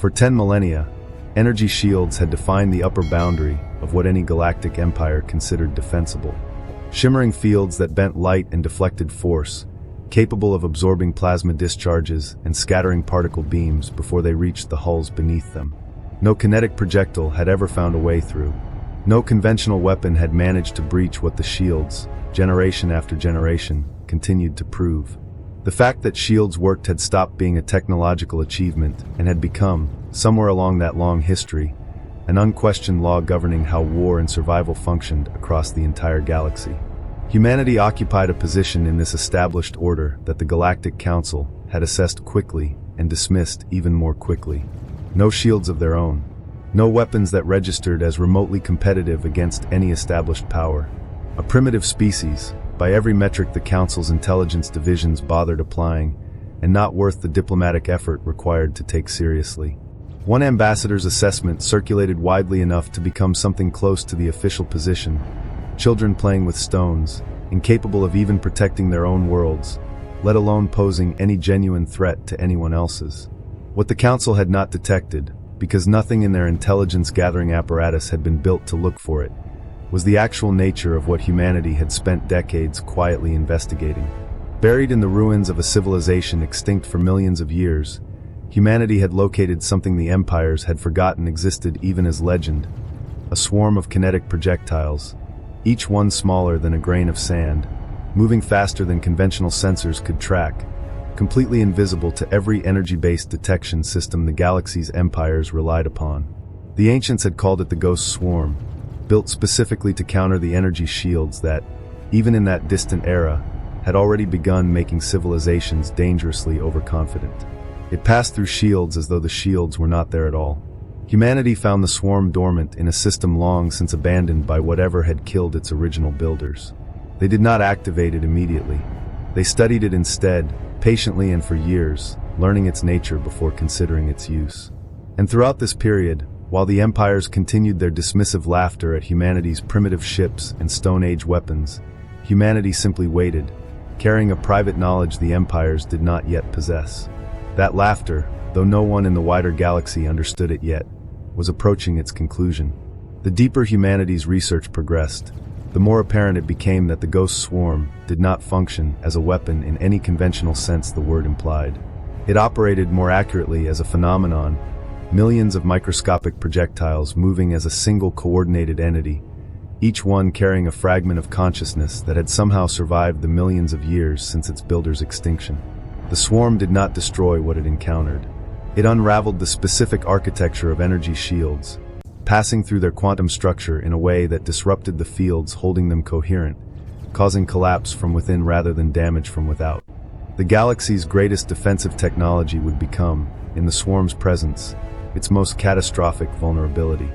For 10 millennia, energy shields had defined the upper boundary of what any galactic empire considered defensible. Shimmering fields that bent light and deflected force, capable of absorbing plasma discharges and scattering particle beams before they reached the hulls beneath them. No kinetic projectile had ever found a way through. No conventional weapon had managed to breach what the shields, generation after generation, continued to prove. The fact that shields worked had stopped being a technological achievement and had become, somewhere along that long history, an unquestioned law governing how war and survival functioned across the entire galaxy. Humanity occupied a position in this established order that the Galactic Council had assessed quickly and dismissed even more quickly. No shields of their own. No weapons that registered as remotely competitive against any established power. A primitive species, by every metric the Council's intelligence divisions bothered applying, and not worth the diplomatic effort required to take seriously. One ambassador's assessment circulated widely enough to become something close to the official position. Children playing with stones, incapable of even protecting their own worlds, let alone posing any genuine threat to anyone else's. What the Council had not detected, because nothing in their intelligence-gathering apparatus had been built to look for it, was the actual nature of what humanity had spent decades quietly investigating. Buried in the ruins of a civilization extinct for millions of years, humanity had located something the empires had forgotten existed even as legend: a swarm of kinetic projectiles, each one smaller than a grain of sand, moving faster than conventional sensors could track, completely invisible to every energy-based detection system the galaxy's empires relied upon. The ancients had called it the Ghost Swarm, built specifically to counter the energy shields that, even in that distant era, had already begun making civilizations dangerously overconfident. It passed through shields as though the shields were not there at all. Humanity found the swarm dormant in a system long since abandoned by whatever had killed its original builders. They did not activate it immediately. They studied it instead, patiently and for years, learning its nature before considering its use. And throughout this period, while the empires continued their dismissive laughter at humanity's primitive ships and Stone Age weapons, humanity simply waited, carrying a private knowledge the empires did not yet possess. That laughter, though no one in the wider galaxy understood it yet, was approaching its conclusion. The deeper humanity's research progressed, the more apparent it became that the Ghost Swarm did not function as a weapon in any conventional sense the word implied. It operated more accurately as a phenomenon, millions of microscopic projectiles moving as a single coordinated entity, each one carrying a fragment of consciousness that had somehow survived the millions of years since its builder's extinction. The swarm did not destroy what it encountered. It unraveled the specific architecture of energy shields, passing through their quantum structure in a way that disrupted the fields holding them coherent, causing collapse from within rather than damage from without. The galaxy's greatest defensive technology would become, in the swarm's presence, its most catastrophic vulnerability.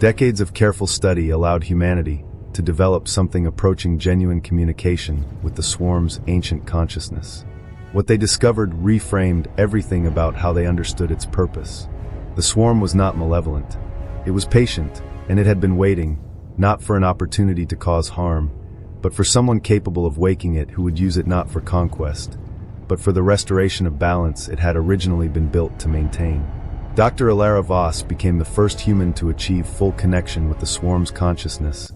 Decades of careful study allowed humanity to develop something approaching genuine communication with the swarm's ancient consciousness. What they discovered reframed everything about how they understood its purpose. The swarm was not malevolent. It was patient, and it had been waiting, not for an opportunity to cause harm, but for someone capable of waking it who would use it not for conquest, but for the restoration of balance it had originally been built to maintain. Dr. Ilara Voss became the first human to achieve full connection with the swarm's consciousness,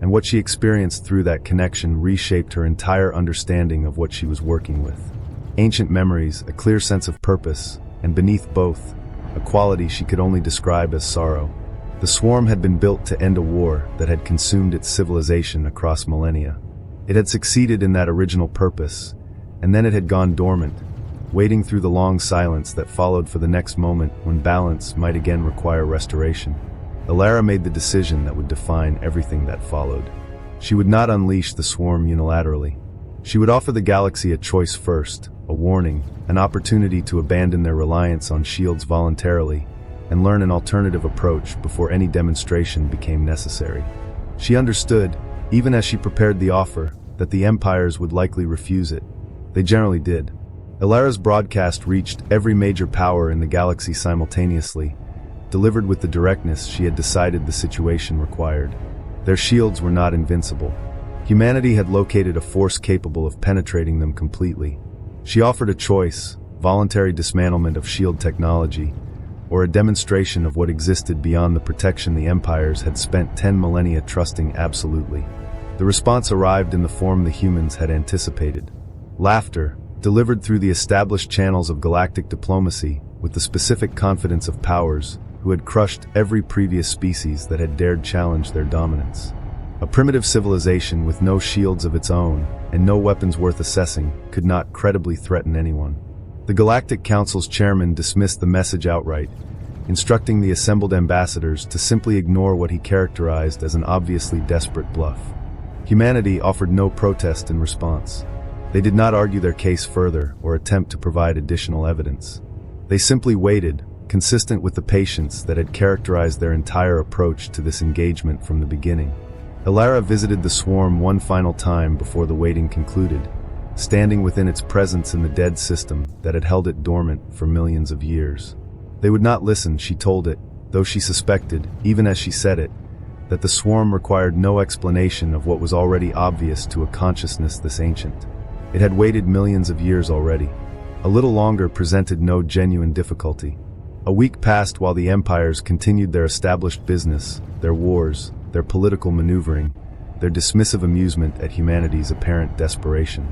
and what she experienced through that connection reshaped her entire understanding of what she was working with. Ancient memories, a clear sense of purpose, and beneath both, a quality she could only describe as sorrow. The swarm had been built to end a war that had consumed its civilization across millennia. It had succeeded in that original purpose, and then it had gone dormant, waiting through the long silence that followed for the next moment when balance might again require restoration. Ilara made the decision that would define everything that followed. She would not unleash the swarm unilaterally. She would offer the galaxy a choice first, a warning, an opportunity to abandon their reliance on shields voluntarily, and learn an alternative approach before any demonstration became necessary. She understood, even as she prepared the offer, that the empires would likely refuse it. They generally did. Ilara's broadcast reached every major power in the galaxy simultaneously, delivered with the directness she had decided the situation required. Their shields were not invincible. Humanity had located a force capable of penetrating them completely. She offered a choice: voluntary dismantlement of shield technology, or a demonstration of what existed beyond the protection the empires had spent 10 millennia trusting absolutely. The response arrived in the form the humans had anticipated. Laughter, delivered through the established channels of galactic diplomacy, with the specific confidence of powers who had crushed every previous species that had dared challenge their dominance. A primitive civilization with no shields of its own and no weapons worth assessing could not credibly threaten anyone. The Galactic Council's chairman dismissed the message outright, instructing the assembled ambassadors to simply ignore what he characterized as an obviously desperate bluff. Humanity offered no protest in response. They did not argue their case further or attempt to provide additional evidence. They simply waited, consistent with the patience that had characterized their entire approach to this engagement from the beginning. Elara visited the swarm one final time before the waiting concluded, standing within its presence in the dead system that had held it dormant for millions of years. They would not listen, she told it, though she suspected, even as she said it, that the swarm required no explanation of what was already obvious to a consciousness this ancient. It had waited millions of years already. A little longer presented no genuine difficulty. A week passed while the empires continued their established business, their wars, their political maneuvering, their dismissive amusement at humanity's apparent desperation.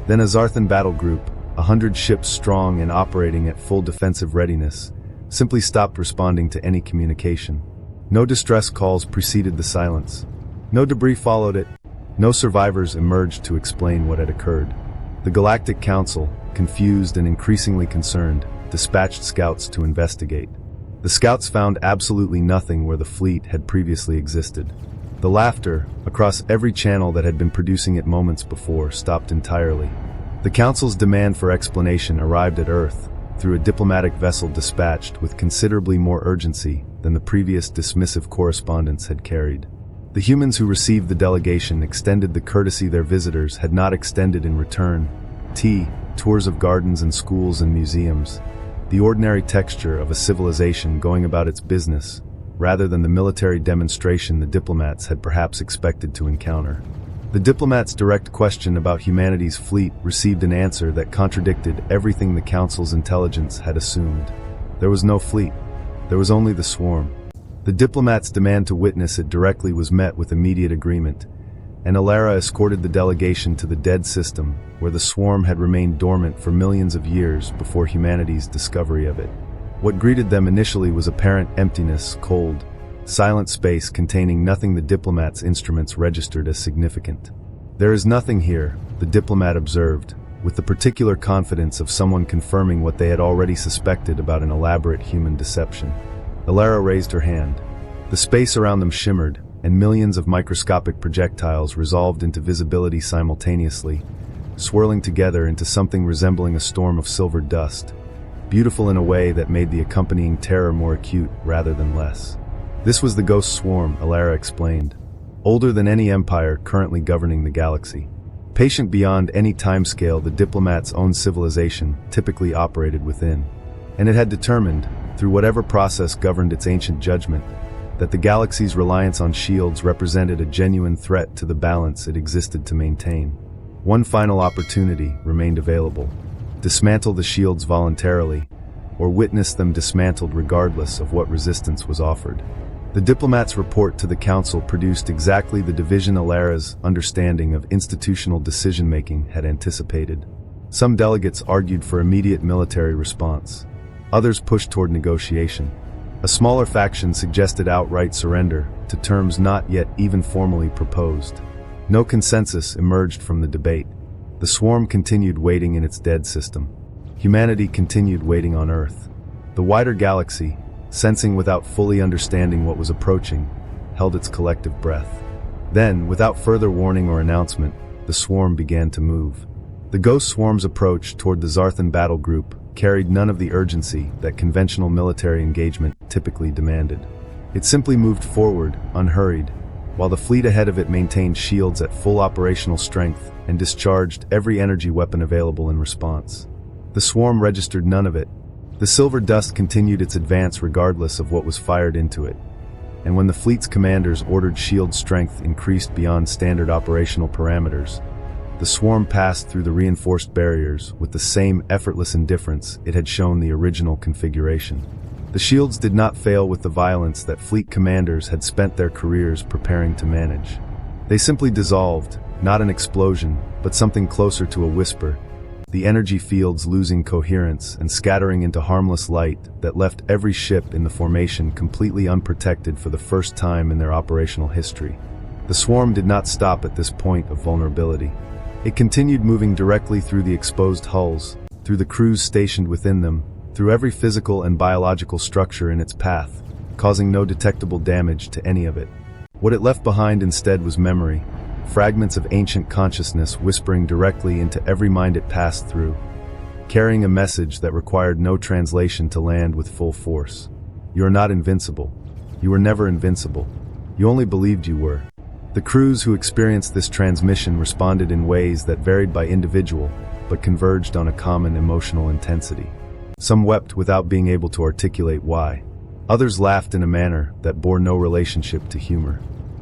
Then a Zarthan battle group, 100 ships strong and operating at full defensive readiness, simply stopped responding to any communication. No distress calls preceded the silence. No debris followed it. No survivors emerged to explain what had occurred. The Galactic Council, confused and increasingly concerned, dispatched scouts to investigate. The scouts found absolutely nothing where the fleet had previously existed. The laughter, across every channel that had been producing it moments before, stopped entirely. The Council's demand for explanation arrived at Earth, through a diplomatic vessel dispatched with considerably more urgency than the previous dismissive correspondence had carried. The humans who received the delegation extended the courtesy their visitors had not extended in return: tea, tours of gardens and schools and museums, the ordinary texture of a civilization going about its business, rather than the military demonstration the diplomats had perhaps expected to encounter. The diplomats' direct question about humanity's fleet received an answer that contradicted everything the Council's intelligence had assumed. There was no fleet. There was only the swarm. The diplomats' demand to witness it directly was met with immediate agreement, and Elara escorted the delegation to the dead system, where the swarm had remained dormant for millions of years before humanity's discovery of it. What greeted them initially was apparent emptiness, cold, silent space containing nothing the diplomats' instruments registered as significant. "There is nothing here," the diplomat observed, with the particular confidence of someone confirming what they had already suspected about an elaborate human deception. Elara raised her hand. The space around them shimmered, and millions of microscopic projectiles resolved into visibility simultaneously, swirling together into something resembling a storm of silver dust, beautiful in a way that made the accompanying terror more acute rather than less. This was the Ghost Swarm, Elara explained, older than any empire currently governing the galaxy. Patient beyond any timescale the diplomat's own civilization typically operated within, and it had determined, through whatever process governed its ancient judgment, that the galaxy's reliance on shields represented a genuine threat to the balance it existed to maintain. One final opportunity remained available: dismantle the shields voluntarily, or witness them dismantled regardless of what resistance was offered. The diplomats' report to the Council produced exactly the division Elara's understanding of institutional decision-making had anticipated. Some delegates argued for immediate military response. Others pushed toward negotiation. A smaller faction suggested outright surrender to terms not yet even formally proposed. No consensus emerged from the debate. The swarm continued waiting in its dead system. Humanity continued waiting on Earth. The wider galaxy, sensing without fully understanding what was approaching, held its collective breath. Then, without further warning or announcement, the swarm began to move. The Ghost Swarm's approach toward the Zarthan battle group carried none of the urgency that conventional military engagement typically demanded. It simply moved forward, unhurried, while the fleet ahead of it maintained shields at full operational strength and discharged every energy weapon available in response. The swarm registered none of it. The silver dust continued its advance regardless of what was fired into it, and when the fleet's commanders ordered shield strength increased beyond standard operational parameters, the swarm passed through the reinforced barriers with the same effortless indifference it had shown the original configuration. The shields did not fail with the violence that fleet commanders had spent their careers preparing to manage. They simply dissolved, not an explosion, but something closer to a whisper, the energy fields losing coherence and scattering into harmless light that left every ship in the formation completely unprotected for the first time in their operational history. The swarm did not stop at this point of vulnerability. It continued moving directly through the exposed hulls, through the crews stationed within them, through every physical and biological structure in its path, causing no detectable damage to any of it. What it left behind instead was memory, fragments of ancient consciousness whispering directly into every mind it passed through, carrying a message that required no translation to land with full force. You are not invincible. You were never invincible. You only believed you were. The crews who experienced this transmission responded in ways that varied by individual, but converged on a common emotional intensity. Some wept without being able to articulate why. Others laughed in a manner that bore no relationship to humor.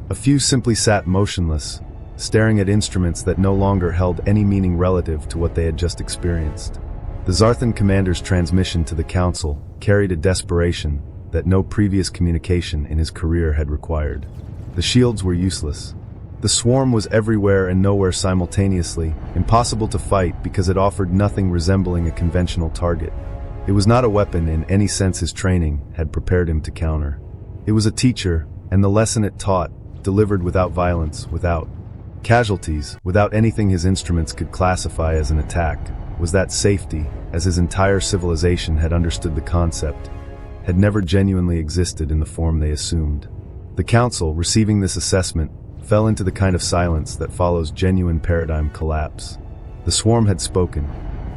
A few simply sat motionless, staring at instruments that no longer held any meaning relative to what they had just experienced. The Zarthan commander's transmission to the council carried a desperation that no previous communication in his career had required. The shields were useless. The swarm was everywhere and nowhere simultaneously, impossible to fight because it offered nothing resembling a conventional target. It was not a weapon in any sense his training had prepared him to counter. It was a teacher, and the lesson it taught, delivered without violence, without casualties, without anything his instruments could classify as an attack, was that safety, as his entire civilization had understood the concept, had never genuinely existed in the form they assumed. The council, receiving this assessment, fell into the kind of silence that follows genuine paradigm collapse. The swarm had spoken,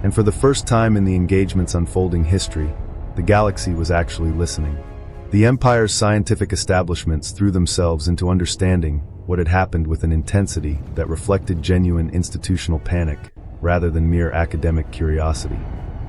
and for the first time in the engagement's unfolding history, the galaxy was actually listening. The Empire's scientific establishments threw themselves into understanding what had happened with an intensity that reflected genuine institutional panic, rather than mere academic curiosity.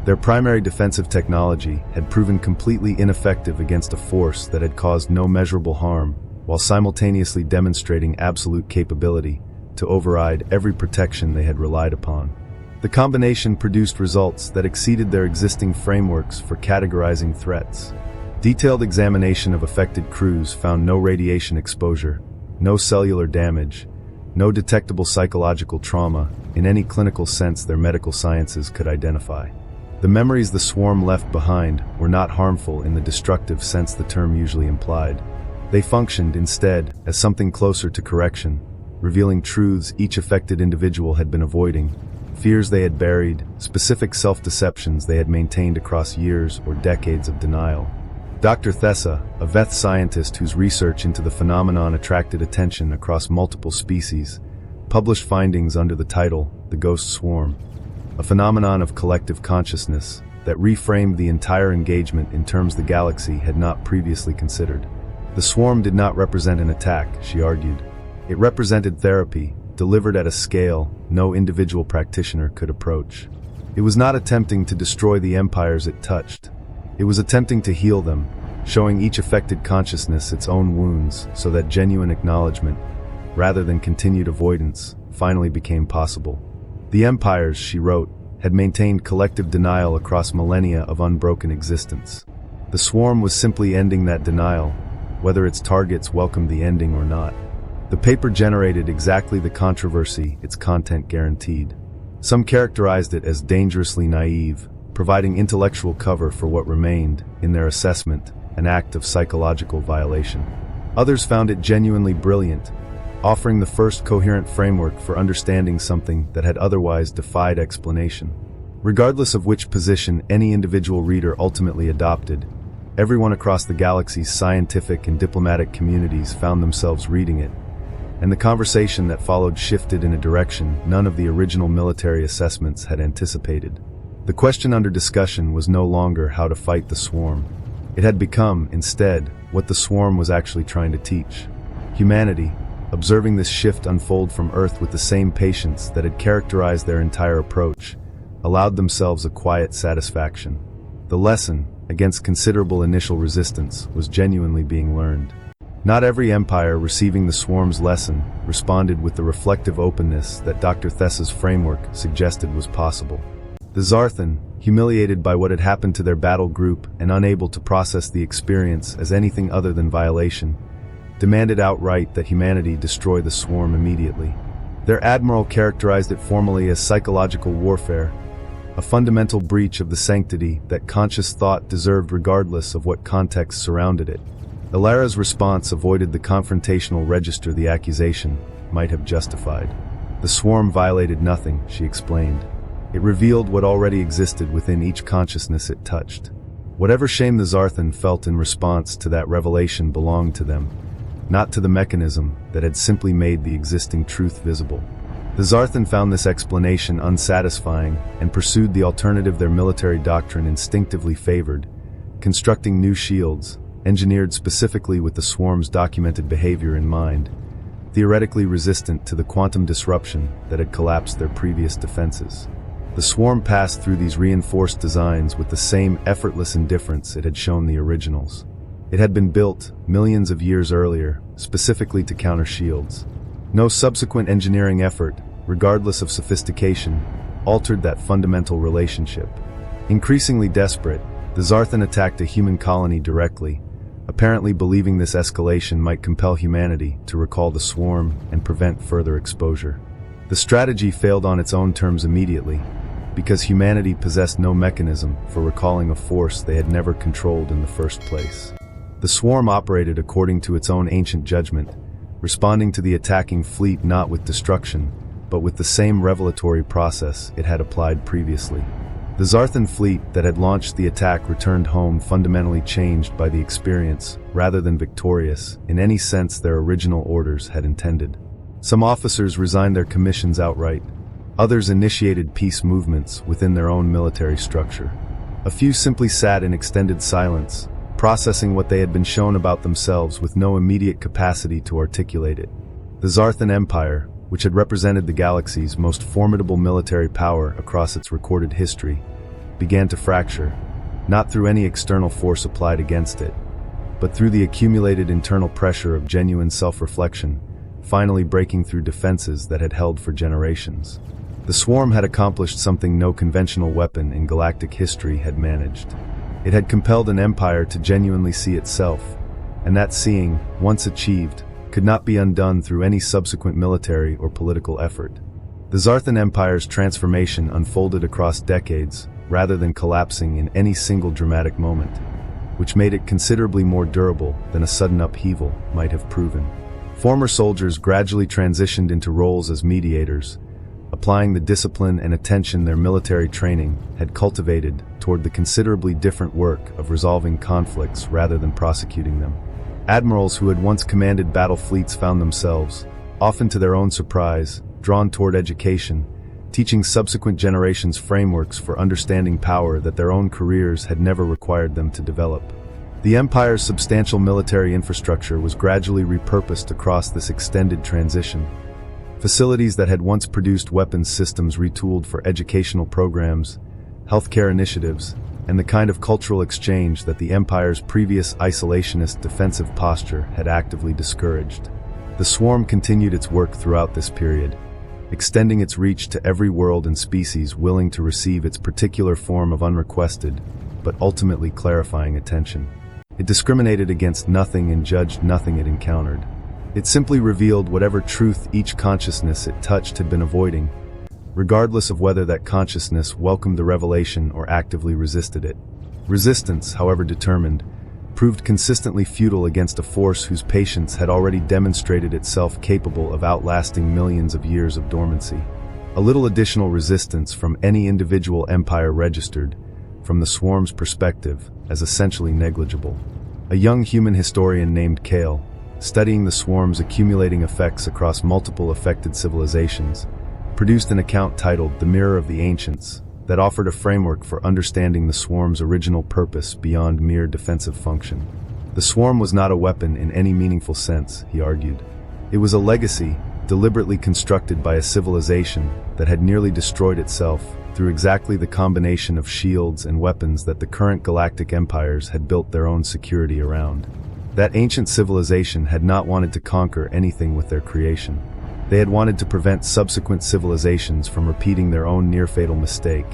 Their primary defensive technology had proven completely ineffective against a force that had caused no measurable harm, while simultaneously demonstrating absolute capability to override every protection they had relied upon. The combination produced results that exceeded their existing frameworks for categorizing threats. Detailed examination of affected crews found no radiation exposure, no cellular damage, no detectable psychological trauma in any clinical sense their medical sciences could identify. The memories the swarm left behind were not harmful in the destructive sense the term usually implied. They functioned instead as something closer to correction, revealing truths each affected individual had been avoiding, fears they had buried, specific self-deceptions they had maintained across years or decades of denial. Dr. Thessa, a Veth scientist whose research into the phenomenon attracted attention across multiple species, published findings under the title, The Ghost Swarm, a phenomenon of collective consciousness that reframed the entire engagement in terms the galaxy had not previously considered. The swarm did not represent an attack, she argued. It represented therapy, delivered at a scale no individual practitioner could approach. It was not attempting to destroy the empires it touched. It was attempting to heal them, showing each affected consciousness its own wounds so that genuine acknowledgement, rather than continued avoidance, finally became possible. The empires, she wrote, had maintained collective denial across millennia of unbroken existence. The swarm was simply ending that denial, whether its targets welcomed the ending or not. The paper generated exactly the controversy its content guaranteed. Some characterized it as dangerously naive, providing intellectual cover for what remained, in their assessment, an act of psychological violation. Others found it genuinely brilliant, offering the first coherent framework for understanding something that had otherwise defied explanation. Regardless of which position any individual reader ultimately adopted, everyone across the galaxy's scientific and diplomatic communities found themselves reading it, and the conversation that followed shifted in a direction none of the original military assessments had anticipated. The question under discussion was no longer how to fight the swarm. It had become, instead, what the swarm was actually trying to teach. Humanity, observing this shift unfold from Earth with the same patience that had characterized their entire approach, allowed themselves a quiet satisfaction. The lesson, against considerable initial resistance, was genuinely being learned. Not every empire receiving the swarm's lesson responded with the reflective openness that Dr. Thessa's framework suggested was possible. The Zarthan, humiliated by what had happened to their battle group and unable to process the experience as anything other than violation, demanded outright that humanity destroy the swarm immediately. Their admiral characterized it formally as psychological warfare, a fundamental breach of the sanctity that conscious thought deserved regardless of what context surrounded it. Ilara's response avoided the confrontational register the accusation might have justified. The swarm violated nothing, she explained. It revealed what already existed within each consciousness it touched. Whatever shame the Zarthan felt in response to that revelation belonged to them, not to the mechanism that had simply made the existing truth visible. The Zarthan found this explanation unsatisfying and pursued the alternative their military doctrine instinctively favored, constructing new shields, engineered specifically with the swarm's documented behavior in mind, theoretically resistant to the quantum disruption that had collapsed their previous defenses. The swarm passed through these reinforced designs with the same effortless indifference it had shown the originals. It had been built millions of years earlier, specifically to counter shields. No subsequent engineering effort, regardless of sophistication, altered that fundamental relationship. Increasingly desperate, the Zarthan attacked a human colony directly, apparently believing this escalation might compel humanity to recall the swarm and prevent further exposure. The strategy failed on its own terms immediately, because humanity possessed no mechanism for recalling a force they had never controlled in the first place. The swarm operated according to its own ancient judgment, responding to the attacking fleet not with destruction, but with the same revelatory process it had applied previously. The Zarthan fleet that had launched the attack returned home fundamentally changed by the experience, rather than victorious, in any sense their original orders had intended. Some officers resigned their commissions outright. Others initiated peace movements within their own military structure. A few simply sat in extended silence, processing what they had been shown about themselves with no immediate capacity to articulate it. The Zarthan Empire, which had represented the galaxy's most formidable military power across its recorded history, began to fracture, not through any external force applied against it, but through the accumulated internal pressure of genuine self-reflection, finally breaking through defenses that had held for generations. The swarm had accomplished something no conventional weapon in galactic history had managed. It had compelled an empire to genuinely see itself, and that seeing, once achieved, could not be undone through any subsequent military or political effort. The Zarthan Empire's transformation unfolded across decades, rather than collapsing in any single dramatic moment, which made it considerably more durable than a sudden upheaval might have proven. Former soldiers gradually transitioned into roles as mediators, applying the discipline and attention their military training had cultivated toward the considerably different work of resolving conflicts rather than prosecuting them. Admirals who had once commanded battle fleets found themselves, often to their own surprise, drawn toward education, teaching subsequent generations frameworks for understanding power that their own careers had never required them to develop. The Empire's substantial military infrastructure was gradually repurposed across this extended transition. Facilities that had once produced weapons systems retooled for educational programs, healthcare initiatives, and the kind of cultural exchange that the Empire's previous isolationist defensive posture had actively discouraged. The swarm continued its work throughout this period, extending its reach to every world and species willing to receive its particular form of unrequested, but ultimately clarifying attention. It discriminated against nothing and judged nothing it encountered. It simply revealed whatever truth each consciousness it touched had been avoiding, regardless of whether that consciousness welcomed the revelation or actively resisted it. Resistance, however determined, proved consistently futile against a force whose patience had already demonstrated itself capable of outlasting millions of years of dormancy. A little additional resistance from any individual empire registered, from the swarm's perspective, as essentially negligible. A young human historian named Kale, studying the swarm's accumulating effects across multiple affected civilizations, produced an account titled The Mirror of the Ancients that offered a framework for understanding the swarm's original purpose beyond mere defensive function. The swarm was not a weapon in any meaningful sense, he argued. It was a legacy, deliberately constructed by a civilization that had nearly destroyed itself through exactly the combination of shields and weapons that the current galactic empires had built their own security around. That ancient civilization had not wanted to conquer anything with their creation. They had wanted to prevent subsequent civilizations from repeating their own near-fatal mistake,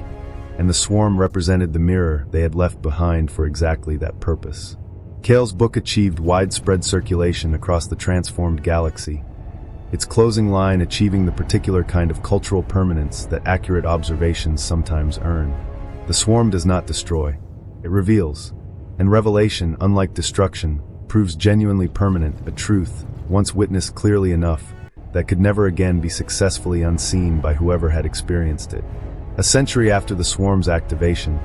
and the swarm represented the mirror they had left behind for exactly that purpose. Cale's book achieved widespread circulation across the transformed galaxy, its closing line achieving the particular kind of cultural permanence that accurate observations sometimes earn. The swarm does not destroy, it reveals. And revelation, unlike destruction, proves genuinely permanent, a truth, once witnessed clearly enough, that could never again be successfully unseen by whoever had experienced it. A century after the swarm's activation,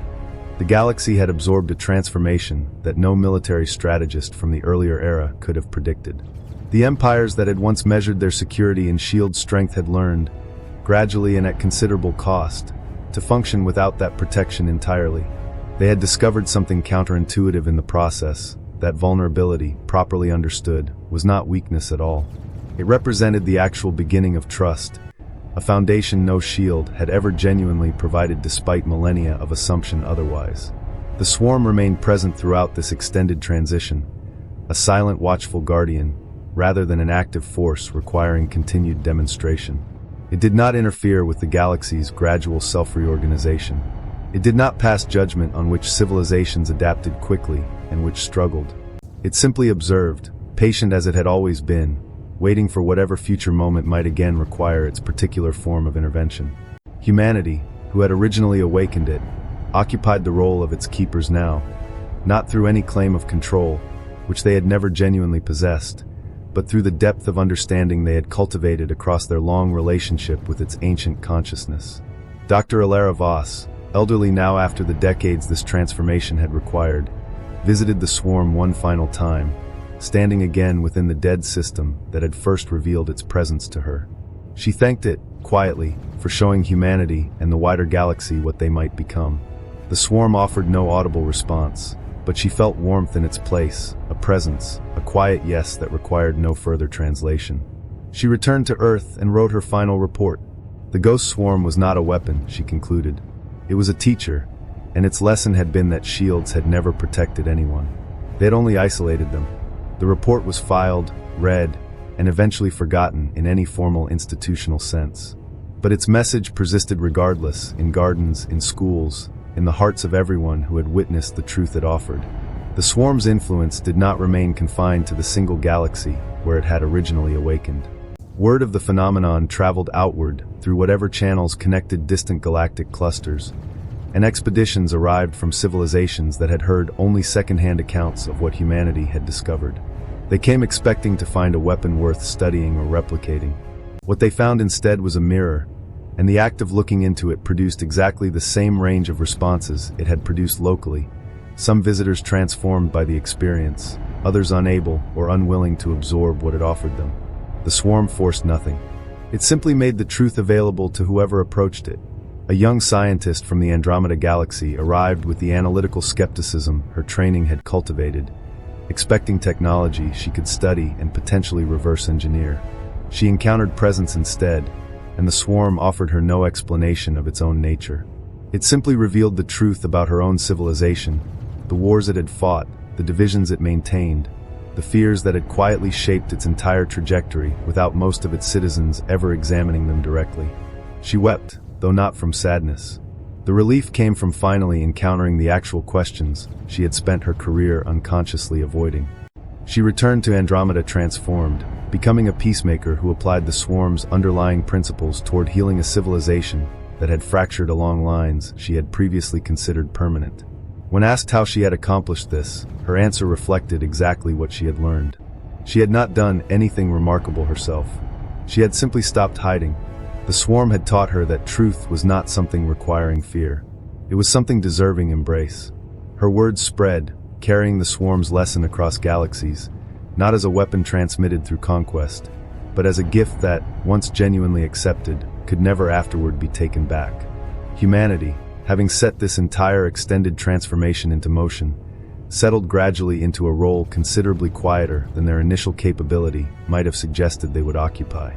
the galaxy had absorbed a transformation that no military strategist from the earlier era could have predicted. The empires that had once measured their security in shield strength had learned, gradually and at considerable cost, to function without that protection entirely. They had discovered something counterintuitive in the process: that vulnerability, properly understood, was not weakness at all. It represented the actual beginning of trust, a foundation no shield had ever genuinely provided despite millennia of assumption otherwise. The swarm remained present throughout this extended transition, a silent, watchful guardian, rather than an active force requiring continued demonstration. It did not interfere with the galaxy's gradual self-reorganization. It did not pass judgment on which civilizations adapted quickly and which struggled. It simply observed, patient as it had always been, waiting for whatever future moment might again require its particular form of intervention. Humanity, who had originally awakened it, occupied the role of its keepers now, not through any claim of control, which they had never genuinely possessed, but through the depth of understanding they had cultivated across their long relationship with its ancient consciousness. Dr. Alara Voss, elderly now after the decades this transformation had required, visited the swarm one final time, standing again within the dead system that had first revealed its presence to her. She thanked it, quietly, for showing humanity and the wider galaxy what they might become. The swarm offered no audible response, but she felt warmth in its place, a presence, a quiet yes that required no further translation. She returned to Earth and wrote her final report. The ghost swarm was not a weapon, she concluded. It was a teacher, and its lesson had been that shields had never protected anyone. They had only isolated them. The report was filed, read, and eventually forgotten in any formal institutional sense. But its message persisted regardless, in gardens, in schools, in the hearts of everyone who had witnessed the truth it offered. The swarm's influence did not remain confined to the single galaxy where it had originally awakened. Word of the phenomenon traveled outward through whatever channels connected distant galactic clusters, and expeditions arrived from civilizations that had heard only second-hand accounts of what humanity had discovered. They came expecting to find a weapon worth studying or replicating. What they found instead was a mirror, and the act of looking into it produced exactly the same range of responses it had produced locally, some visitors transformed by the experience, others unable or unwilling to absorb what it offered them. The swarm forced nothing. It simply made the truth available to whoever approached it. A young scientist from the Andromeda Galaxy arrived with the analytical skepticism her training had cultivated, expecting technology she could study and potentially reverse engineer. She encountered presence instead, and the swarm offered her no explanation of its own nature. It simply revealed the truth about her own civilization, the wars it had fought, the divisions it maintained, the fears that had quietly shaped its entire trajectory without most of its citizens ever examining them directly. She wept, though not from sadness. The relief came from finally encountering the actual questions she had spent her career unconsciously avoiding. She returned to Andromeda transformed, becoming a peacemaker who applied the swarm's underlying principles toward healing a civilization that had fractured along lines she had previously considered permanent. When asked how she had accomplished this, her answer reflected exactly what she had learned. She had not done anything remarkable herself. She had simply stopped hiding. The swarm had taught her that truth was not something requiring fear. It was something deserving embrace. Her words spread, carrying the swarm's lesson across galaxies, not as a weapon transmitted through conquest, but as a gift that, once genuinely accepted, could never afterward be taken back. Humanity, having set this entire extended transformation into motion, settled gradually into a role considerably quieter than their initial capability might have suggested they would occupy.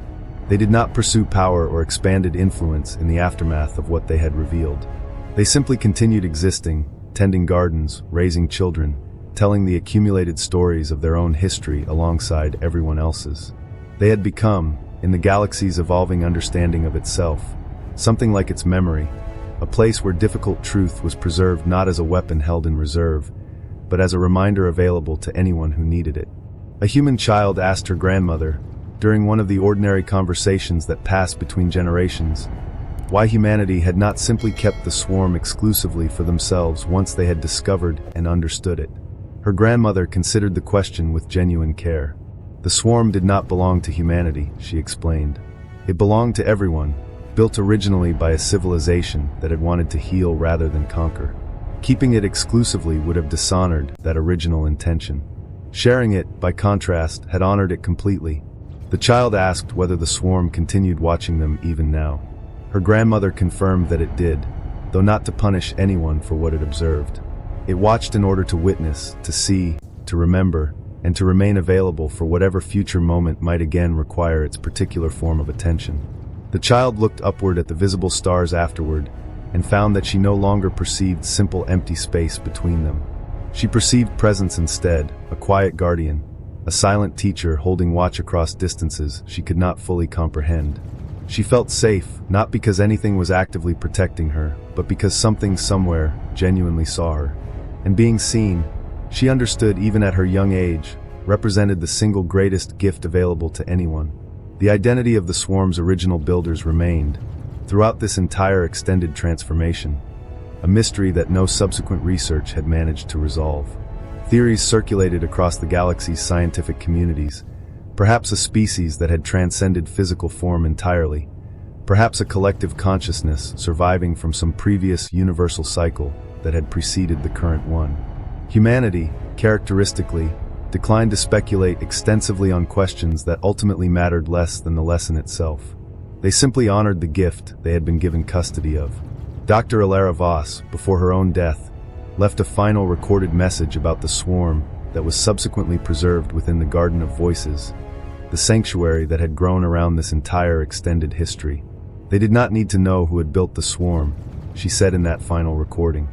They did not pursue power or expanded influence in the aftermath of what they had revealed. They simply continued existing, tending gardens, raising children, telling the accumulated stories of their own history alongside everyone else's. They had become, in the galaxy's evolving understanding of itself, something like its memory, a place where difficult truth was preserved not as a weapon held in reserve, but as a reminder available to anyone who needed it. A human child asked her grandmother, during one of the ordinary conversations that passed between generations, why humanity had not simply kept the swarm exclusively for themselves once they had discovered and understood it. Her grandmother considered the question with genuine care. The swarm did not belong to humanity, she explained. It belonged to everyone, built originally by a civilization that had wanted to heal rather than conquer. Keeping it exclusively would have dishonored that original intention. Sharing it, by contrast, had honored it completely. The child asked whether the swarm continued watching them even now. Her grandmother confirmed that it did, though not to punish anyone for what it observed. It watched in order to witness, to see, to remember, and to remain available for whatever future moment might again require its particular form of attention. The child looked upward at the visible stars afterward, and found that she no longer perceived simple empty space between them. She perceived presence instead, a quiet guardian, a silent teacher holding watch across distances she could not fully comprehend. She felt safe, not because anything was actively protecting her, but because something somewhere genuinely saw her. And being seen, she understood even at her young age, represented the single greatest gift available to anyone. The identity of the swarm's original builders remained, throughout this entire extended transformation, a mystery that no subsequent research had managed to resolve. Theories circulated across the galaxy's scientific communities, perhaps a species that had transcended physical form entirely, perhaps a collective consciousness surviving from some previous universal cycle that had preceded the current one. Humanity, characteristically, declined to speculate extensively on questions that ultimately mattered less than the lesson itself. They simply honored the gift they had been given custody of. Dr. Alara Voss, before her own death, left a final recorded message about the swarm that was subsequently preserved within the Garden of Voices, the sanctuary that had grown around this entire extended history. They did not need to know who had built the swarm, she said in that final recording.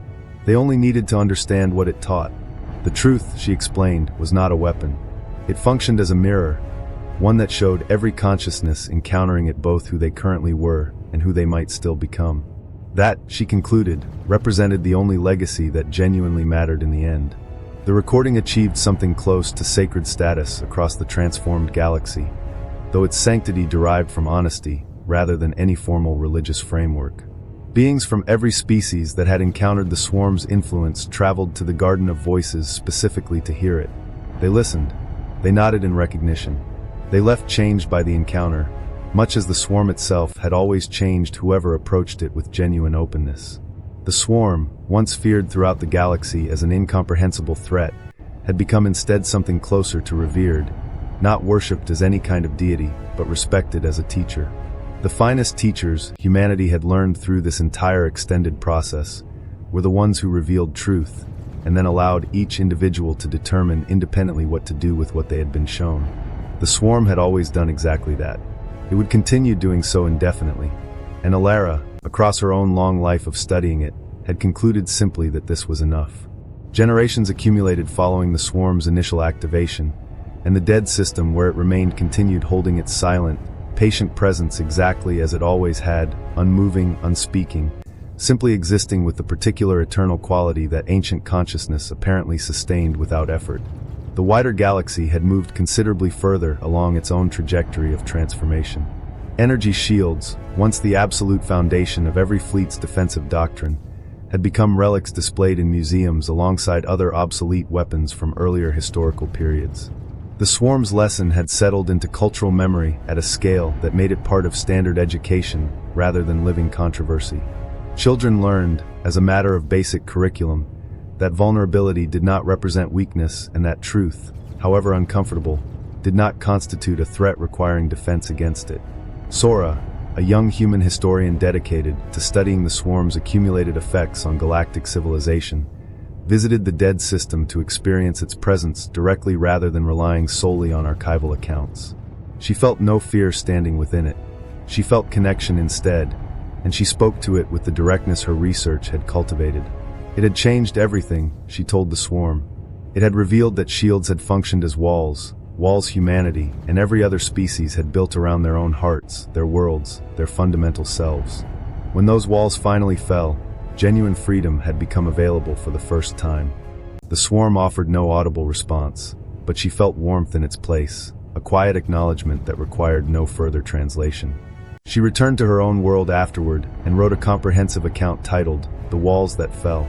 They only needed to understand what it taught. The truth, she explained, was not a weapon. It functioned as a mirror, one that showed every consciousness encountering it both who they currently were and who they might still become. That, she concluded, represented the only legacy that genuinely mattered in the end. The recording achieved something close to sacred status across the transformed galaxy, though its sanctity derived from honesty rather than any formal religious framework. Beings from every species that had encountered the swarm's influence traveled to the Garden of Voices specifically to hear it. They listened. They nodded in recognition. They left changed by the encounter, much as the swarm itself had always changed whoever approached it with genuine openness. The swarm, once feared throughout the galaxy as an incomprehensible threat, had become instead something closer to revered, not worshipped as any kind of deity, but respected as a teacher. The finest teachers humanity had learned through this entire extended process were the ones who revealed truth, and then allowed each individual to determine independently what to do with what they had been shown. The swarm had always done exactly that. It would continue doing so indefinitely, and Alara, across her own long life of studying it, had concluded simply that this was enough. Generations accumulated following the swarm's initial activation, and the dead system where it remained continued holding its silent, patient presence exactly as it always had, unmoving, unspeaking, simply existing with the particular eternal quality that ancient consciousness apparently sustained without effort. The wider galaxy had moved considerably further along its own trajectory of transformation. Energy shields, once the absolute foundation of every fleet's defensive doctrine, had become relics displayed in museums alongside other obsolete weapons from earlier historical periods. The swarm's lesson had settled into cultural memory at a scale that made it part of standard education rather than living controversy. Children learned, as a matter of basic curriculum, that vulnerability did not represent weakness and that truth, however uncomfortable, did not constitute a threat requiring defense against it. Sora, a young human historian dedicated to studying the swarm's accumulated effects on galactic civilization, visited the dead system to experience its presence directly rather than relying solely on archival accounts. She felt no fear standing within it. She felt connection instead, and she spoke to it with the directness her research had cultivated. It had changed everything, she told the swarm. It had revealed that shields had functioned as walls humanity and every other species had built around their own hearts, their worlds, their fundamental selves. When those walls finally fell, genuine freedom had become available for the first time. The swarm offered no audible response, but she felt warmth in its place, a quiet acknowledgement that required no further translation. She returned to her own world afterward and wrote a comprehensive account titled, "The Walls That Fell,"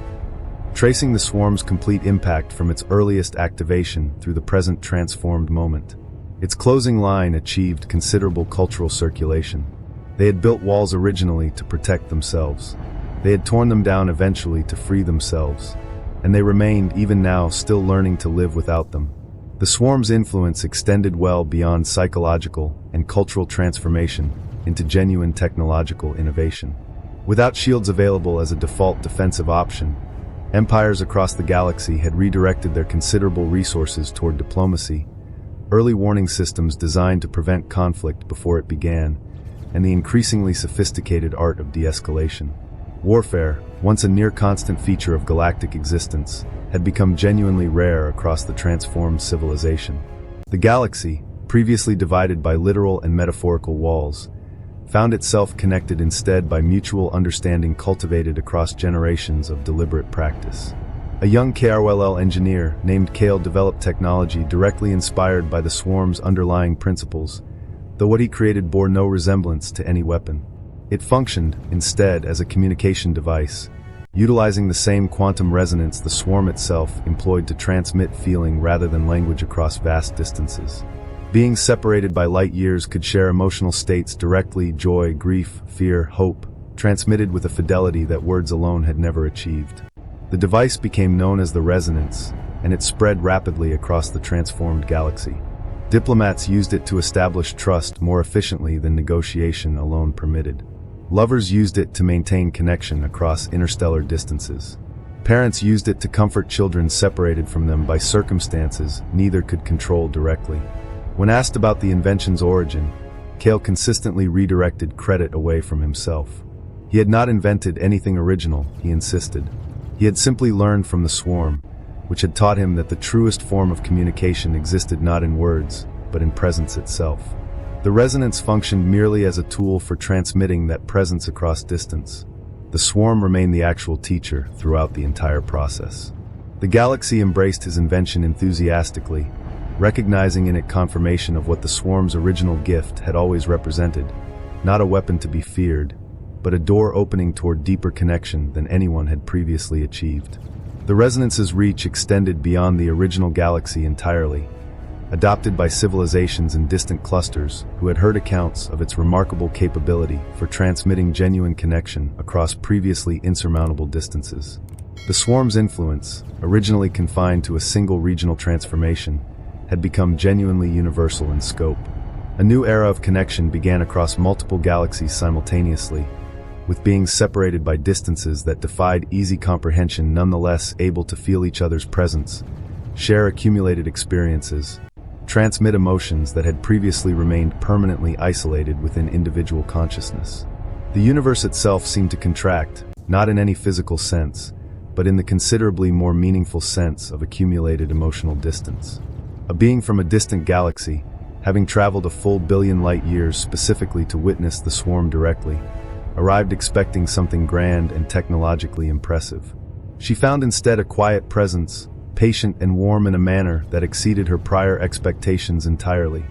tracing the swarm's complete impact from its earliest activation through the present transformed moment. Its closing line achieved considerable cultural circulation. They had built walls originally to protect themselves. They had torn them down eventually to free themselves. And they remained, even now, still learning to live without them. The swarm's influence extended well beyond psychological and cultural transformation into genuine technological innovation. Without shields available as a default defensive option, empires across the galaxy had redirected their considerable resources toward diplomacy, early warning systems designed to prevent conflict before it began, and the increasingly sophisticated art of de-escalation. Warfare, once a near-constant feature of galactic existence, had become genuinely rare across the transformed civilization. The galaxy, previously divided by literal and metaphorical walls, found itself connected instead by mutual understanding cultivated across generations of deliberate practice. A young KRLL engineer named Kale developed technology directly inspired by the swarm's underlying principles, though what he created bore no resemblance to any weapon. It functioned, instead, as a communication device, utilizing the same quantum resonance the swarm itself employed to transmit feeling rather than language across vast distances. Beings separated by light years could share emotional states directly: joy, grief, fear, hope, transmitted with a fidelity that words alone had never achieved. The device became known as the Resonance, and it spread rapidly across the transformed galaxy. Diplomats used it to establish trust more efficiently than negotiation alone permitted. Lovers used it to maintain connection across interstellar distances. Parents used it to comfort children separated from them by circumstances neither could control directly. When asked about the invention's origin, Kale consistently redirected credit away from himself. He had not invented anything original, he insisted. He had simply learned from the swarm, which had taught him that the truest form of communication existed not in words, but in presence itself. The resonance functioned merely as a tool for transmitting that presence across distance. The swarm remained the actual teacher throughout the entire process. The galaxy embraced his invention enthusiastically, recognizing in it confirmation of what the swarm's original gift had always represented: not a weapon to be feared, but a door opening toward deeper connection than anyone had previously achieved. The resonance's reach extended beyond the original galaxy entirely, adopted by civilizations in distant clusters who had heard accounts of its remarkable capability for transmitting genuine connection across previously insurmountable distances. The swarm's influence, originally confined to a single regional transformation, had become genuinely universal in scope. A new era of connection began across multiple galaxies simultaneously, with beings separated by distances that defied easy comprehension nonetheless able to feel each other's presence, share accumulated experiences, transmit emotions that had previously remained permanently isolated within individual consciousness. The universe itself seemed to contract, not in any physical sense, but in the considerably more meaningful sense of accumulated emotional distance. A being from a distant galaxy, having traveled a full billion light years specifically to witness the swarm directly, arrived expecting something grand and technologically impressive. She found instead a quiet presence, patient and warm in a manner that exceeded her prior expectations entirely.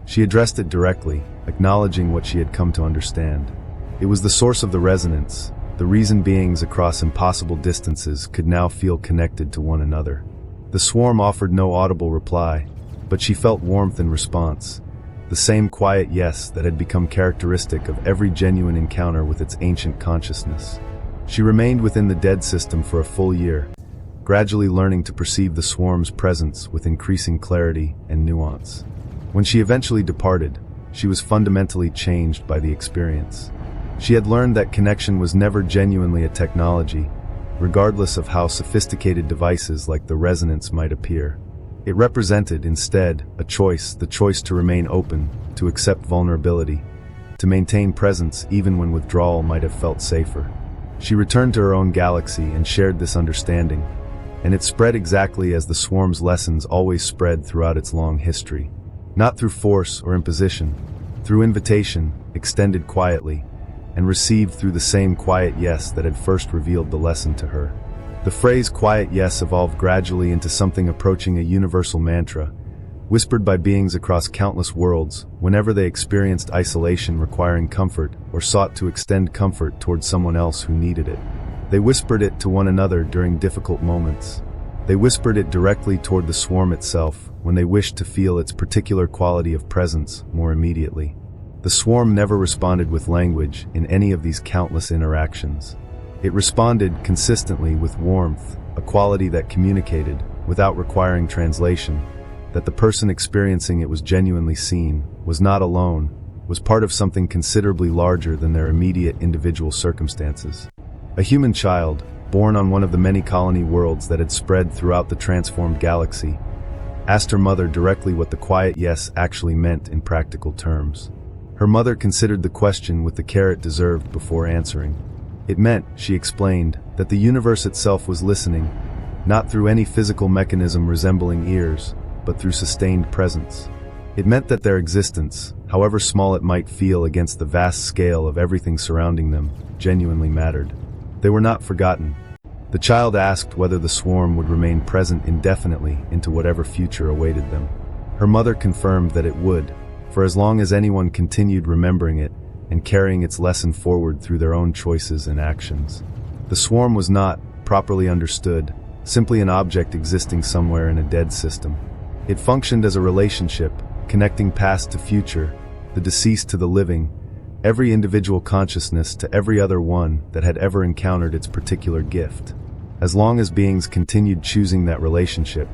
She addressed it directly, acknowledging what she had come to understand. It was the source of the resonance, the reason beings across impossible distances could now feel connected to one another. The swarm offered no audible reply, but she felt warmth in response, the same quiet yes that had become characteristic of every genuine encounter with its ancient consciousness. She remained within the dead system for a full year, gradually learning to perceive the swarm's presence with increasing clarity and nuance. When she eventually departed, she was fundamentally changed by the experience. She had learned that connection was never genuinely a technology, regardless of how sophisticated devices like the resonance might appear. It represented, instead, a choice, the choice to remain open, to accept vulnerability, to maintain presence even when withdrawal might have felt safer. She returned to her own galaxy and shared this understanding, and it spread exactly as the swarm's lessons always spread throughout its long history. Not through force or imposition, through invitation, extended quietly, and received through the same quiet yes that had first revealed the lesson to her. The phrase quiet yes evolved gradually into something approaching a universal mantra, whispered by beings across countless worlds whenever they experienced isolation requiring comfort or sought to extend comfort towards someone else who needed it. They whispered it to one another during difficult moments. They whispered it directly toward the swarm itself when they wished to feel its particular quality of presence more immediately. The swarm never responded with language in any of these countless interactions. It responded consistently with warmth, a quality that communicated, without requiring translation, that the person experiencing it was genuinely seen, was not alone, was part of something considerably larger than their immediate individual circumstances. A human child, born on one of the many colony worlds that had spread throughout the transformed galaxy, asked her mother directly what the quiet yes actually meant in practical terms. Her mother considered the question with the care it deserved before answering. It meant, she explained, that the universe itself was listening, not through any physical mechanism resembling ears, but through sustained presence. It meant that their existence, however small it might feel against the vast scale of everything surrounding them, genuinely mattered. They were not forgotten. The child asked whether the swarm would remain present indefinitely into whatever future awaited them. Her mother confirmed that it would, for as long as anyone continued remembering it and carrying its lesson forward through their own choices and actions. The swarm was not, properly understood, simply an object existing somewhere in a dead system. It functioned as a relationship, connecting past to future, the deceased to the living, every individual consciousness to every other one that had ever encountered its particular gift. As long as beings continued choosing that relationship,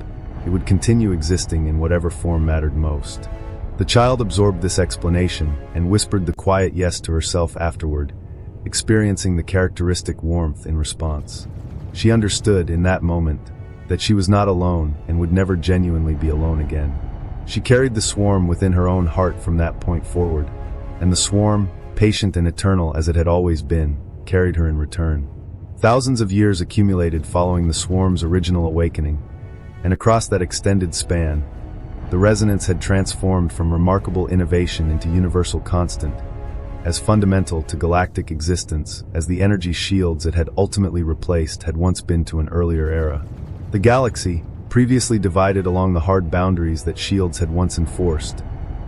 it would continue existing in whatever form mattered most. The child absorbed this explanation and whispered the quiet yes to herself afterward, experiencing the characteristic warmth in response. She understood in that moment that she was not alone and would never genuinely be alone again. She carried the swarm within her own heart from that point forward, and the swarm, patient and eternal as it had always been, carried her in return. Thousands of years accumulated following the swarm's original awakening, and across that extended span, the resonance had transformed from remarkable innovation into universal constant, as fundamental to galactic existence as the energy shields it had ultimately replaced had once been to an earlier era. The galaxy, previously divided along the hard boundaries that shields had once enforced,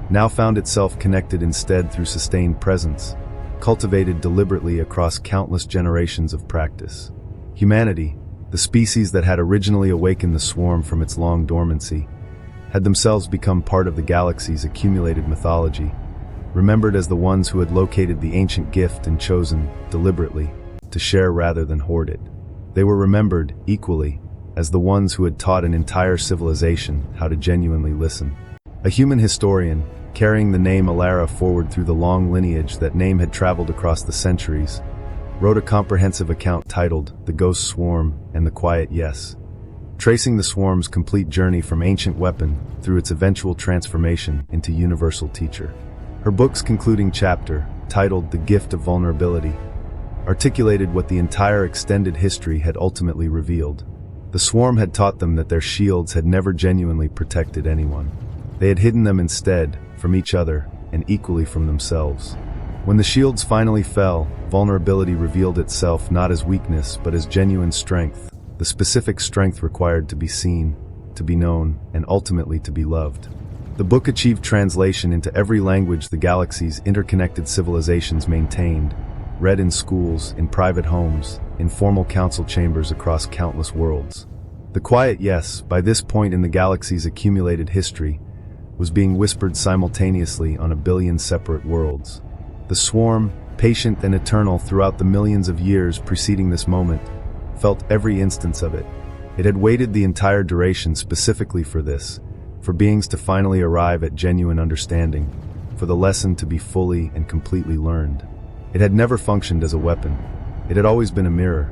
now found itself connected instead through sustained presence, cultivated deliberately across countless generations of practice. Humanity, the species that had originally awakened the swarm from its long dormancy, had themselves become part of the galaxy's accumulated mythology, remembered as the ones who had located the ancient gift and chosen, deliberately, to share rather than hoard it. They were remembered, equally, as the ones who had taught an entire civilization how to genuinely listen. A human historian, carrying the name Alara forward through the long lineage that name had traveled across the centuries, wrote a comprehensive account titled The Ghost Swarm and the Quiet Yes, tracing the swarm's complete journey from ancient weapon through its eventual transformation into universal teacher. Her book's concluding chapter, titled The Gift of Vulnerability, articulated what the entire extended history had ultimately revealed. The swarm had taught them that their shields had never genuinely protected anyone. They had hidden them instead from each other and equally from themselves. When the shields finally fell, vulnerability revealed itself not as weakness but as genuine strength, the specific strength required to be seen, to be known, and ultimately to be loved. The book achieved translation into every language the galaxy's interconnected civilizations maintained, read in schools, in private homes, in formal council chambers across countless worlds. The quiet yes, by this point in the galaxy's accumulated history, was being whispered simultaneously on a billion separate worlds. The swarm, patient and eternal throughout the millions of years preceding this moment, felt every instance of it. It had waited the entire duration specifically for this, for beings to finally arrive at genuine understanding, for the lesson to be fully and completely learned. It had never functioned as a weapon. It had always been a mirror,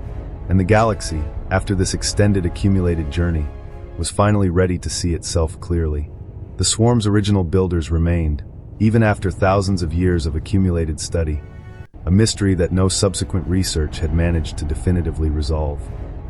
and the galaxy, after this extended accumulated journey, was finally ready to see itself clearly. The swarm's original builders remained, even after thousands of years of accumulated study, a mystery that no subsequent research had managed to definitively resolve.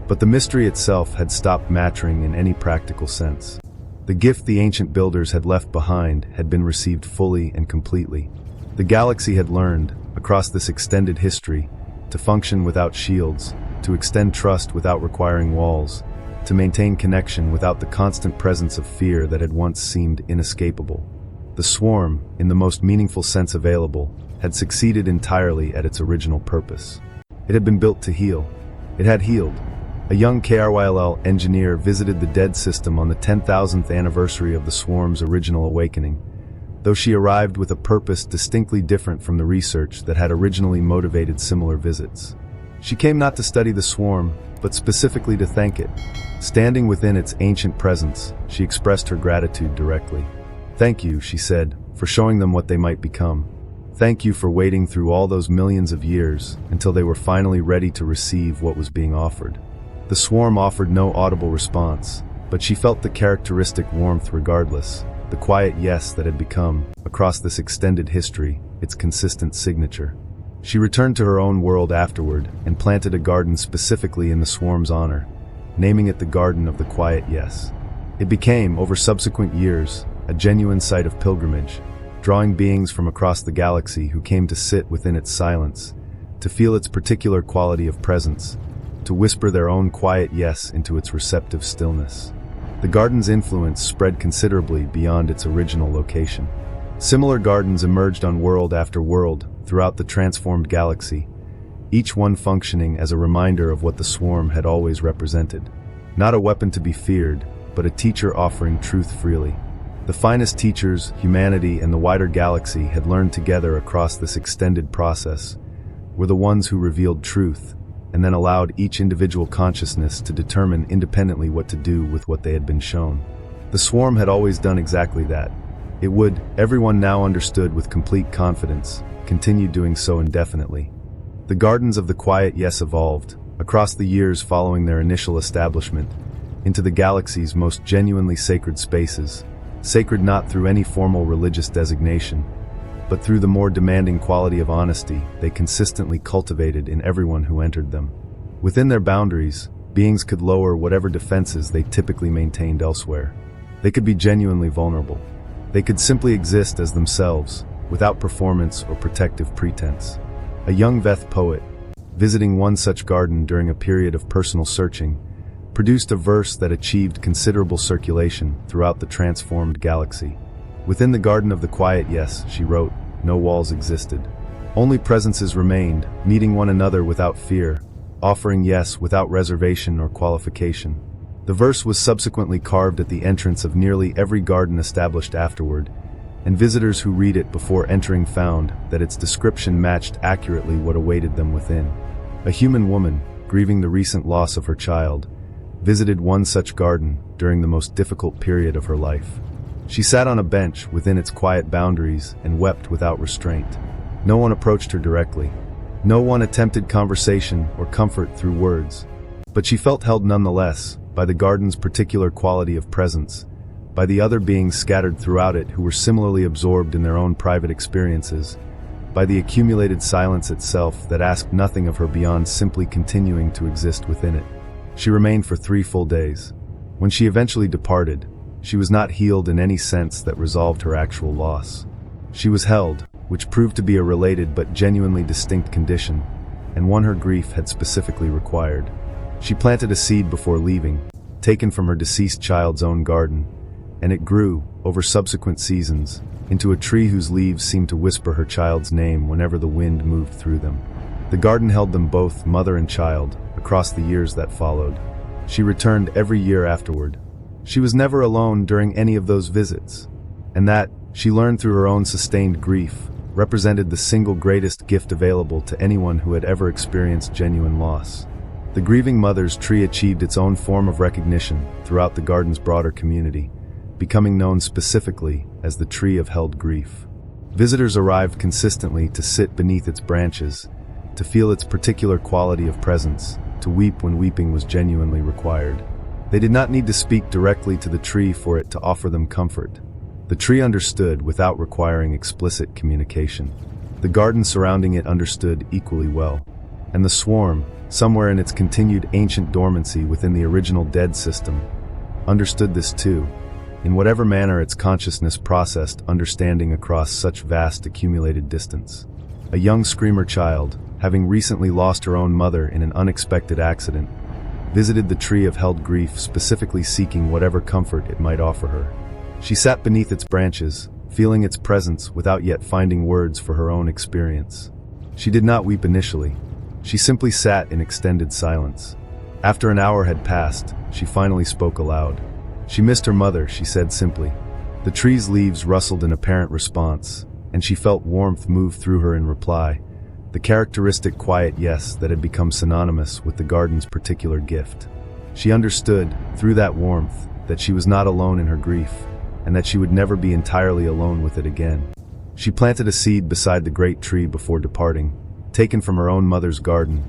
But the mystery itself had stopped mattering in any practical sense. The gift the ancient builders had left behind had been received fully and completely. The galaxy had learned, across this extended history, to function without shields, to extend trust without requiring walls, to maintain connection without the constant presence of fear that had once seemed inescapable. The swarm, in the most meaningful sense available, had succeeded entirely at its original purpose. It had been built to heal. It had healed. A young KRYLL engineer visited the dead system on the 10,000th anniversary of the swarm's original awakening, though she arrived with a purpose distinctly different from the research that had originally motivated similar visits. She came not to study the swarm, but specifically to thank it. Standing within its ancient presence, she expressed her gratitude directly. "Thank you," she said, "for showing them what they might become. Thank you for waiting through all those millions of years until they were finally ready to receive what was being offered." The swarm offered no audible response, but she felt the characteristic warmth regardless, the quiet yes that had become, across this extended history, its consistent signature. She returned to her own world afterward and planted a garden specifically in the swarm's honor, naming it the Garden of the Quiet Yes. It became, over subsequent years, a genuine site of pilgrimage, drawing beings from across the galaxy who came to sit within its silence, to feel its particular quality of presence, to whisper their own quiet yes into its receptive stillness. The garden's influence spread considerably beyond its original location. Similar gardens emerged on world after world throughout the transformed galaxy, each one functioning as a reminder of what the swarm had always represented. Not a weapon to be feared, but a teacher offering truth freely. The finest teachers, humanity, and the wider galaxy had learned together across this extended process, were the ones who revealed truth, and then allowed each individual consciousness to determine independently what to do with what they had been shown. The swarm had always done exactly that. It would, everyone now understood with complete confidence, continue doing so indefinitely. The Gardens of the Quiet Yes evolved, across the years following their initial establishment, into the galaxy's most genuinely sacred spaces, sacred not through any formal religious designation, but through the more demanding quality of honesty they consistently cultivated in everyone who entered them. Within their boundaries, beings could lower whatever defenses they typically maintained elsewhere. They could be genuinely vulnerable. They could simply exist as themselves, without performance or protective pretense. A young Veth poet, visiting one such garden during a period of personal searching, produced a verse that achieved considerable circulation throughout the transformed galaxy. Within the Garden of the Quiet Yes, she wrote, no walls existed. Only presences remained, meeting one another without fear, offering yes without reservation or qualification. The verse was subsequently carved at the entrance of nearly every garden established afterward, and visitors who read it before entering found that its description matched accurately what awaited them within. A human woman, grieving the recent loss of her child, visited one such garden during the most difficult period of her life. She sat on a bench within its quiet boundaries and wept without restraint. No one approached her directly. No one attempted conversation or comfort through words. But she felt held nonetheless, by the garden's particular quality of presence, by the other beings scattered throughout it who were similarly absorbed in their own private experiences, by the accumulated silence itself that asked nothing of her beyond simply continuing to exist within it. She remained for 3 full days. When she eventually departed, she was not healed in any sense that resolved her actual loss. She was held, which proved to be a related but genuinely distinct condition, and one her grief had specifically required. She planted a seed before leaving, taken from her deceased child's own garden, and it grew, over subsequent seasons, into a tree whose leaves seemed to whisper her child's name whenever the wind moved through them. The garden held them both, mother and child, across the years that followed. She returned every year afterward. She was never alone during any of those visits, and that, she learned through her own sustained grief, represented the single greatest gift available to anyone who had ever experienced genuine loss. The grieving mother's tree achieved its own form of recognition throughout the garden's broader community, becoming known specifically as the Tree of Held Grief. Visitors arrived consistently to sit beneath its branches, to feel its particular quality of presence, to weep when weeping was genuinely required. They did not need to speak directly to the tree for it to offer them comfort. The tree understood without requiring explicit communication. The garden surrounding it understood equally well. And the swarm, somewhere in its continued ancient dormancy within the original dead system, understood this too, in whatever manner its consciousness processed understanding across such vast accumulated distance. A young screamer child, having recently lost her own mother in an unexpected accident, visited the tree of held grief, specifically seeking whatever comfort it might offer her. She sat beneath its branches, feeling its presence without yet finding words for her own experience. She did not weep initially. She simply sat in extended silence. After an hour had passed, she finally spoke aloud. She missed her mother, she said simply. The tree's leaves rustled in apparent response, and she felt warmth move through her in reply, the characteristic quiet yes that had become synonymous with the garden's particular gift. She understood, through that warmth, that she was not alone in her grief, and that she would never be entirely alone with it again. She planted a seed beside the great tree before departing, taken from her own mother's garden,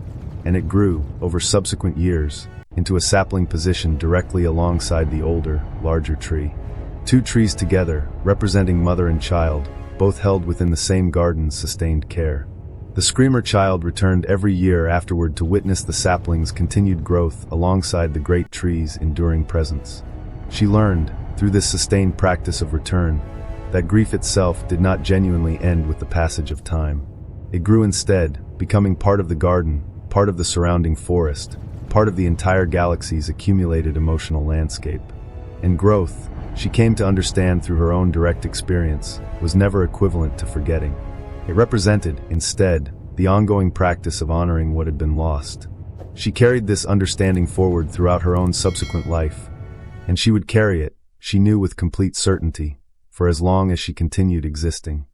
and it grew, over subsequent years, into a sapling positioned directly alongside the older, larger tree. Two trees together, representing mother and child, both held within the same garden's sustained care. The screamer child returned every year afterward to witness the sapling's continued growth alongside the great tree's enduring presence. She learned, through this sustained practice of return, that grief itself did not genuinely end with the passage of time. It grew instead, becoming part of the garden, part of the surrounding forest, part of the entire galaxy's accumulated emotional landscape. And growth, she came to understand through her own direct experience, was never equivalent to forgetting. It represented, instead, the ongoing practice of honoring what had been lost. She carried this understanding forward throughout her own subsequent life, and she would carry it, she knew with complete certainty, for as long as she continued existing.